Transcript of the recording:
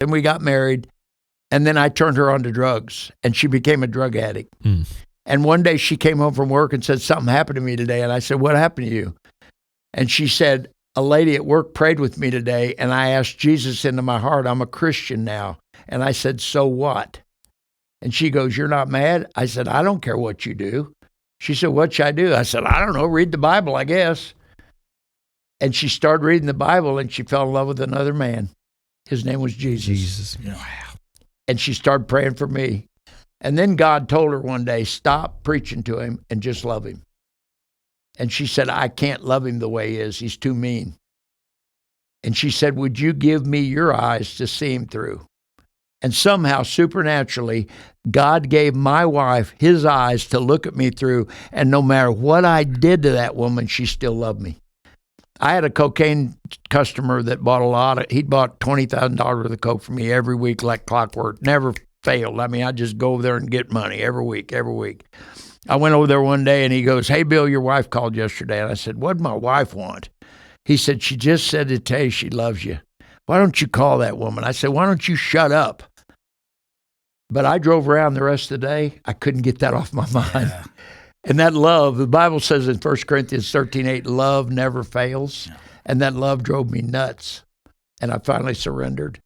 and we got married. And then I turned her on to drugs, and she became a drug addict. And one day she came home from work and said, something happened to me today. And I said, what happened to you? And she said, a lady at work prayed with me today, and I asked Jesus into my heart. I'm a Christian now. And I said, so what? And she goes, you're not mad? I said, I don't care what you do. She said, what should I do? I said, I don't know, read the Bible, I guess. And she started reading the Bible, and she fell in love with another man. His name was Jesus. Wow. And she started praying for me. And then God told her one day, stop preaching to him and just love him. And she said, I can't love him the way he is. He's too mean. And she said, would you give me your eyes to see him through? And somehow, supernaturally, God gave my wife his eyes to look at me through. And no matter what I did to that woman, she still loved me. I had a cocaine customer that bought he'd bought $20,000 worth of coke for me every week like clockwork, never failed. I mean, I just go over there and get money every week. I went over there one day and he goes, hey, Bill, your wife called yesterday. And I said, what'd my wife want? He said, she just said to tell you she loves you. Why don't you call that woman? I said, why don't you shut up? But I drove around the rest of the day. I couldn't get that off my mind. Yeah. And that love, the Bible says in 1 Corinthians 13:8, love never fails. Yeah. And that love drove me nuts. And I finally surrendered.